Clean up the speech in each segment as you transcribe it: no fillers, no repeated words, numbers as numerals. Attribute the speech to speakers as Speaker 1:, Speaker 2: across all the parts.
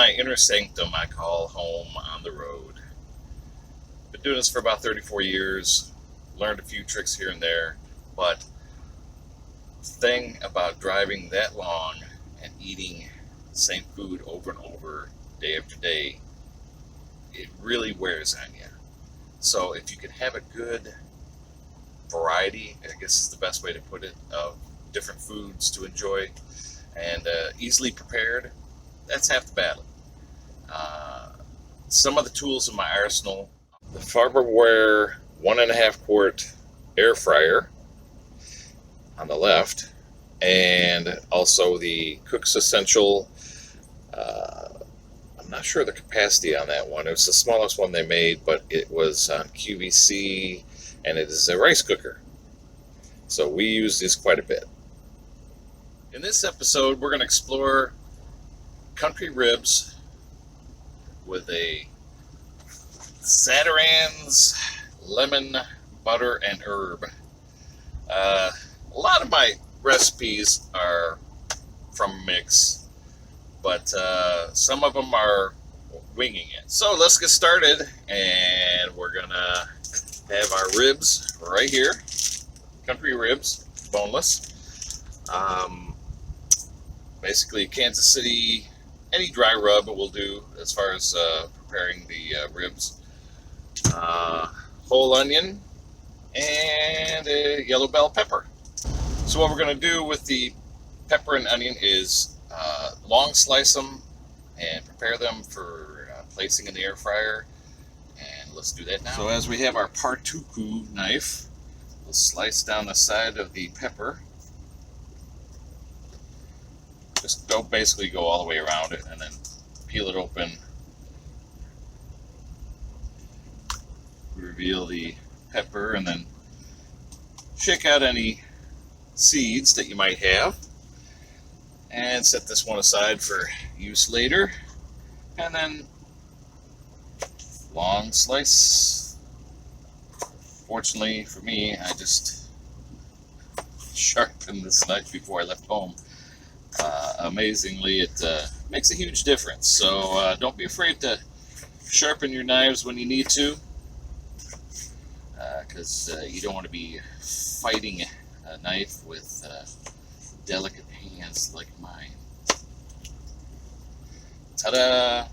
Speaker 1: my inner sanctum I call home on the road. Been doing this for about 34 years, learned a few tricks here and there, but the thing about driving that long and eating the same food over and over, day after day, it really wears on you. So if you can have a good variety, I guess is the best way to put it, of different foods to enjoy and easily prepared, that's half the battle. Some of the tools in my arsenal: the Farberware 1.5 quart air fryer on the left, and also the Cook's Essential. I'm not sure the capacity on that one. It was the smallest one they made, but it was on QVC, and it is a rice cooker. So we use this quite a bit. In this episode, we're going to explore country ribs with a Zatarain's lemon, butter, and herb. A lot of my recipes are from mix, but some of them are winging it. So let's get started, and we're gonna have our ribs right here, country ribs, boneless. Basically Kansas City, any dry rub will do as far as preparing the ribs. Whole onion and a yellow bell pepper. So what we're going to do with the pepper and onion is long slice them and prepare them for placing in the air fryer. And let's do that now. So as we have our partuku knife, we'll slice down the side of the pepper. Just basically go all the way around it and then peel it open. Reveal the pepper and then shake out any seeds that you might have. And set this one aside for use later. And then long slice. Fortunately for me, I just sharpened this knife before I left home. Amazingly, it makes a huge difference. So don't be afraid to sharpen your knives when you need to, because you don't want to be fighting a knife with delicate hands like mine. Ta-da!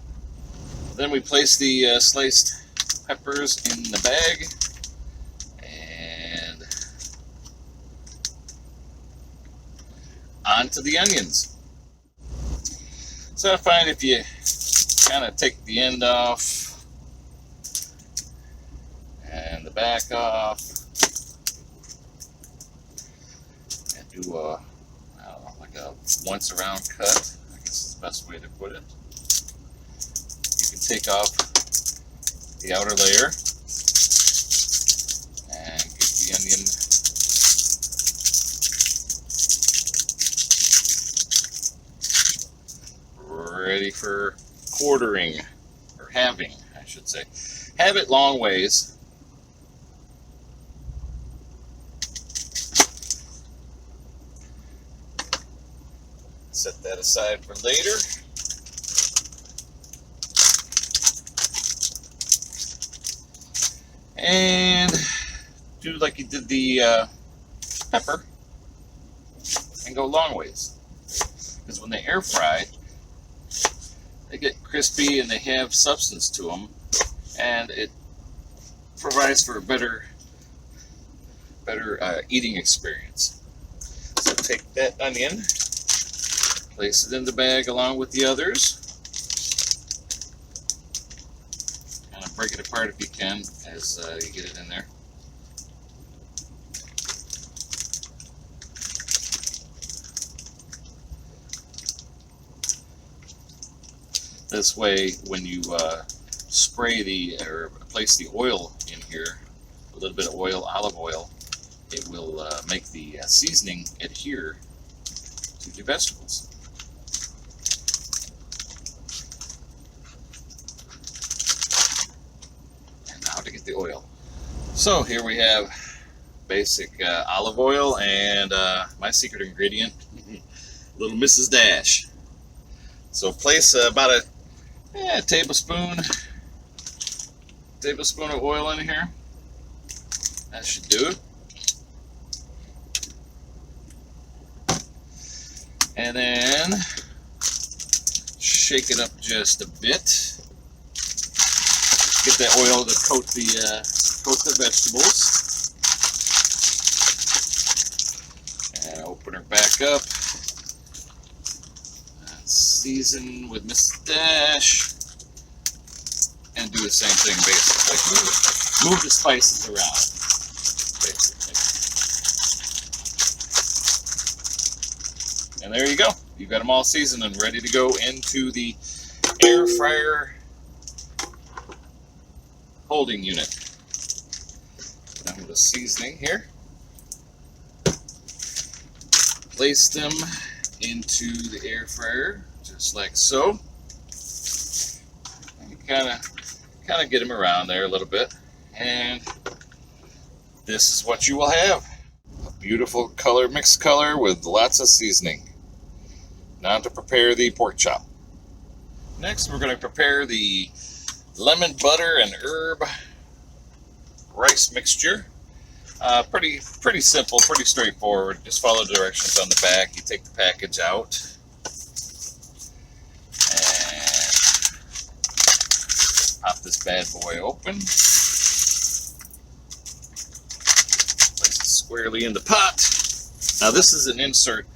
Speaker 1: Then we place the sliced peppers in the bag, and onto the onions. So I find if you kind of take the end off and the back off and do a, I don't know, like a once around cut, I guess is the best way to put it. You can take off the outer layer and get the onion ready for quartering, or halving, I should say. Have it long ways. Set that aside for later. And do like you did the pepper and go long ways. Because when they air fry, they get crispy and they have substance to them, and it provides for a better eating experience. So take that onion, place it in the bag along with the others. Kind of break it apart if you can as you get it in there. This way, when you spray or place the oil in here, a little bit of oil, olive oil, it will make the seasoning adhere to your vegetables. And now to get the oil. So here we have basic olive oil and my secret ingredient, little Mrs. Dash. So place about a Yeah, tablespoon of oil in here. That should do it. And then shake it up just a bit. Get that oil to coat the vegetables. And open her back up. Season with mustache. And do the same thing basically. Move the spices around, basically. And there you go. You've got them all seasoned and ready to go into the air fryer holding unit. Now with the seasoning here. Place them into the air fryer, just like so. And kind of get them around there a little bit. And this is what you will have. A beautiful color, mixed color with lots of seasoning. Now to prepare the pork chop. Next, we're going to prepare the lemon, butter, and herb rice mixture. Pretty simple, pretty straightforward. Just follow the directions on the back. You take the package out and pop this bad boy open. Place it squarely in the pot. Now this is an insert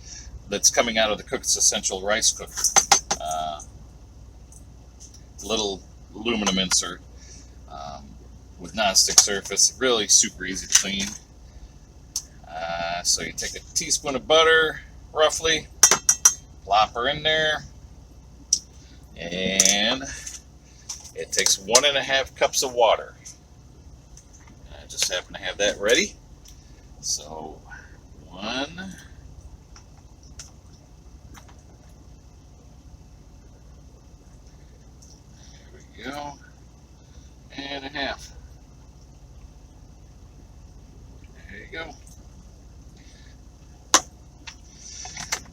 Speaker 1: that's coming out of the Cook's Essential rice cooker. Little aluminum insert with non-stick surface. Really super easy to clean. So you take a teaspoon of butter, roughly, plop her in there, and it takes 1.5 cups of water. I just happen to have that ready. So 1. There we go. And a half. There you go.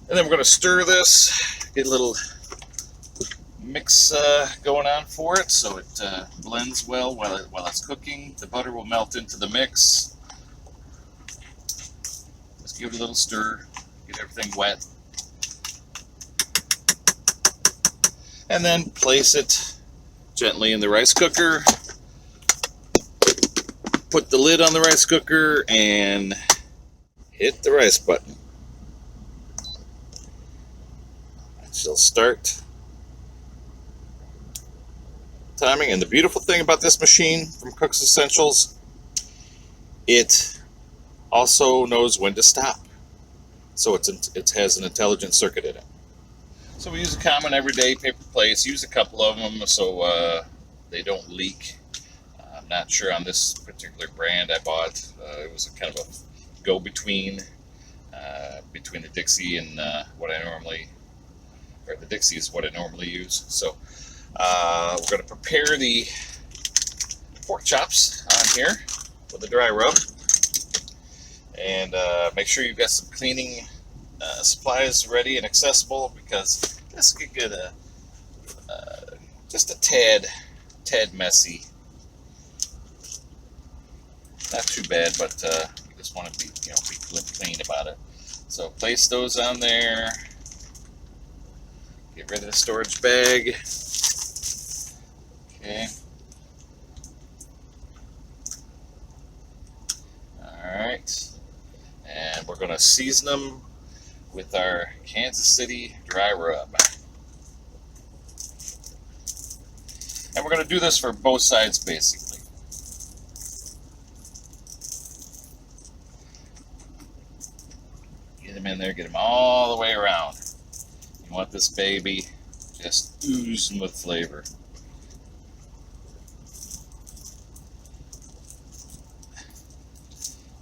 Speaker 1: And then we're going to stir this, get a little mix going on for it so it blends well while it's cooking. The butter will melt into the mix. Just give it a little stir, get everything wet. And then place it gently in the rice cooker. Put the lid on the rice cooker and hit the rice button. She'll start timing. And the beautiful thing about this machine from Cook's Essentials, it also knows when to stop. So it has an intelligent circuit in it. So we use a common everyday paper plates. Use a couple of them so they don't leak. I'm not sure on this particular brand I bought. It was a kind of a go-between between the Dixie and what I normally, or the Dixie is what I normally use. So we're going to prepare the pork chops on here with a dry rub. And make sure you've got some cleaning supplies ready and accessible, because this could get just a tad messy. Not too bad, but you just want to be clean about it. So place those on there. Get rid of the storage bag. Okay. Alright. And we're going to season them with our Kansas City dry rub. And we're going to do this for both sides, basically. Get them in there, get them all the way around. You want this baby just oozing with flavor.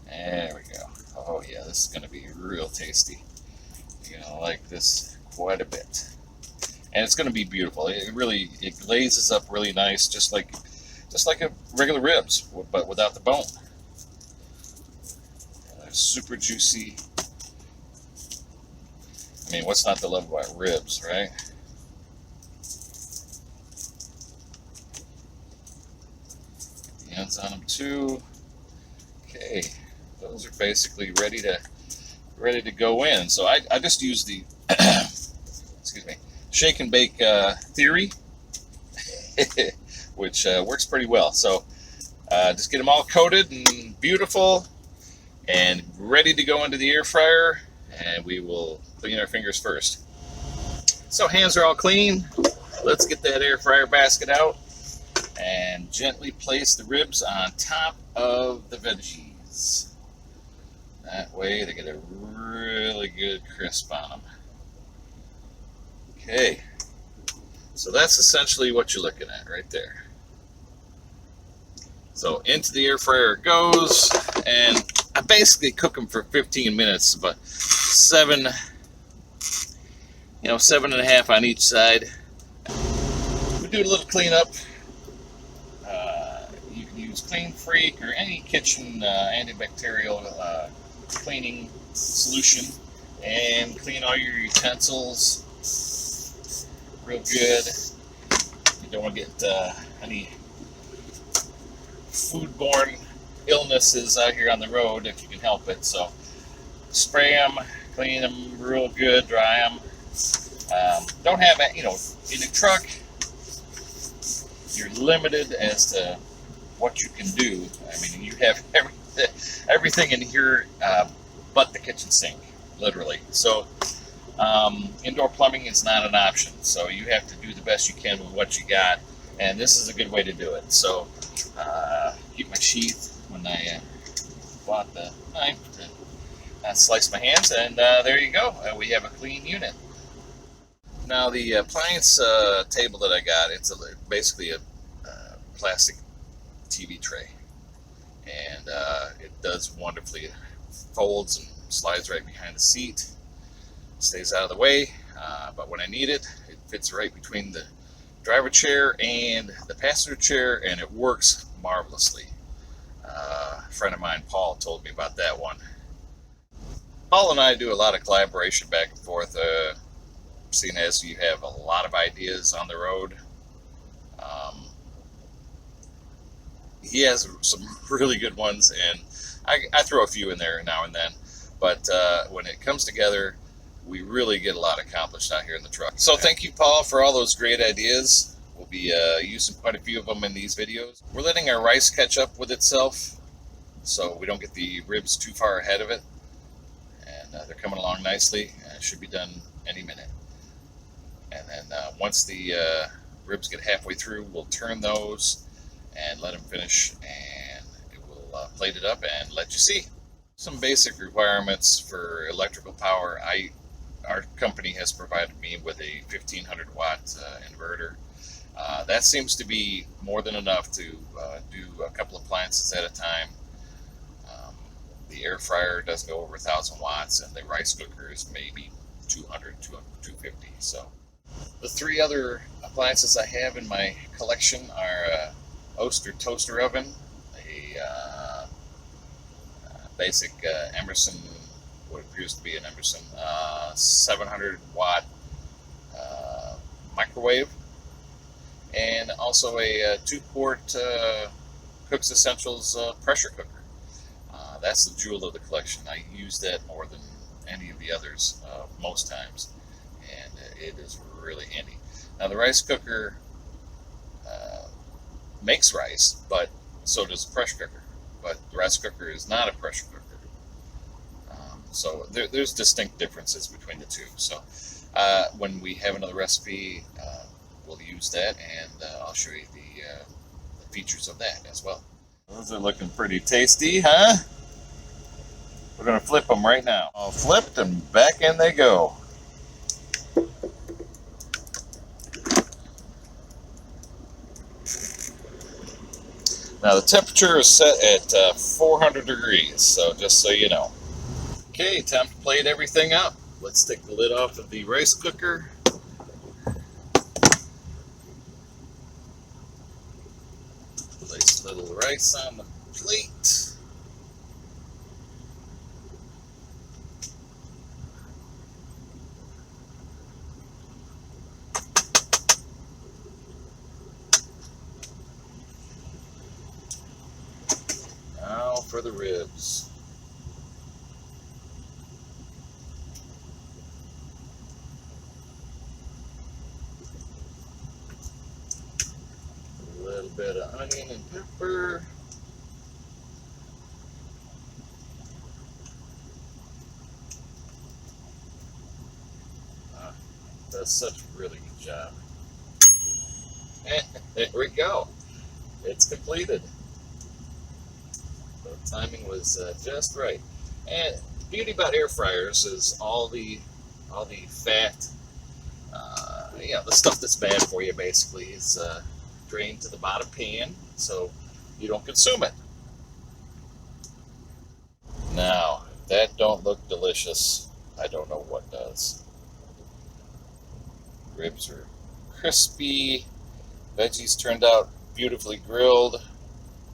Speaker 1: There we go. Oh yeah, this is going to be real tasty. You're going to like this quite a bit. And it's going to be beautiful. It glazes up really nice, just like a regular ribs, but without the bone. They're super juicy. I mean, what's not to love about ribs, right? sides on them too. Okay, those are basically ready to go in. So I just use the excuse me, shake and bake theory, which works pretty well. So just get them all coated and beautiful and ready to go into the air fryer, and we will clean our fingers first. So hands are all clean. Let's get that air fryer basket out and gently place the ribs on top of the veggies. That way they get a really good crisp on them. Okay, so that's essentially what you're looking at right there. So into the air fryer it goes, and I basically cook them for 15 minutes, but 7.5 on each side. We do a little cleanup. You can use Clean Freak or any kitchen antibacterial cleaning solution and clean all your utensils real good. You don't want to get any foodborne illnesses out here on the road if you can help it. So spray them, clean them real good, dry them. Don't have, in a truck, you're limited as to what you can do. I mean, you have everything in here but the kitchen sink, literally. So indoor plumbing is not an option. So you have to do the best you can with what you got, and this is a good way to do it. So keep my sheath when I bought the knife to slice my hands, and there you go. We have a clean unit. Now the appliance table that I got, it's basically a plastic TV tray, and it does wonderfully. It folds and slides right behind the seat, stays out of the way, but when I need it, it fits right between the driver chair and the passenger chair, and it works marvelously. A friend of mine, Paul, told me about that one. Paul and I do a lot of collaboration back and forth, seeing as you have a lot of ideas on the road. He has some really good ones, and I throw a few in there now and then, but when it comes together, we really get a lot accomplished out here in the truck. So thank you, Paul, for all those great ideas. We'll be using quite a few of them in these videos. We're letting our rice catch up with itself so we don't get the ribs too far ahead of it, and they're coming along nicely. Should be done any minute. And then once the ribs get halfway through, we'll turn those and let them finish, and it will plate it up and let you see. Some basic requirements for electrical power. Our company has provided me with a 1500 watt inverter. That seems to be more than enough to do a couple appliances at a time. The air fryer doesn't go over 1000 watts, and the rice cooker is maybe 200, 250. So the three other appliances I have in my collection are a Oster toaster oven, a basic Emerson, what appears to be an Emerson 700 watt microwave, and also a 2-quart Cook's Essentials pressure cooker. That's the jewel of the collection. I use that more than any of the others most times, and it is really handy. Now the rice cooker makes rice, but so does the pressure cooker. But the rice cooker is not a pressure cooker. So there's distinct differences between the two. So when we have another recipe, we'll use that, and I'll show you the features of that as well. Those are looking pretty tasty, huh? We're going to flip them right now. All flipped, and back in they go. Now the temperature is set at 400 degrees, so just so you know. Okay, time to plate everything up. Let's take the lid off of the rice cooker. Place a little rice on the plate. for the ribs. A little bit of onion and pepper. Does such a really good job. And there we go. It's completed. The timing was just right. And the beauty about air fryers is all the fat, the stuff that's bad for you basically is drained to the bottom pan, so you don't consume it. Now, if that don't look delicious, I don't know what does. Ribs are crispy, veggies turned out beautifully grilled,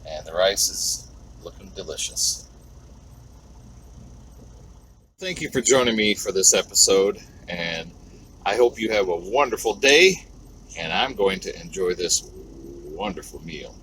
Speaker 1: and the rice is looking delicious. Thank you for joining me for this episode, and I hope you have a wonderful day, and I'm going to enjoy this wonderful meal.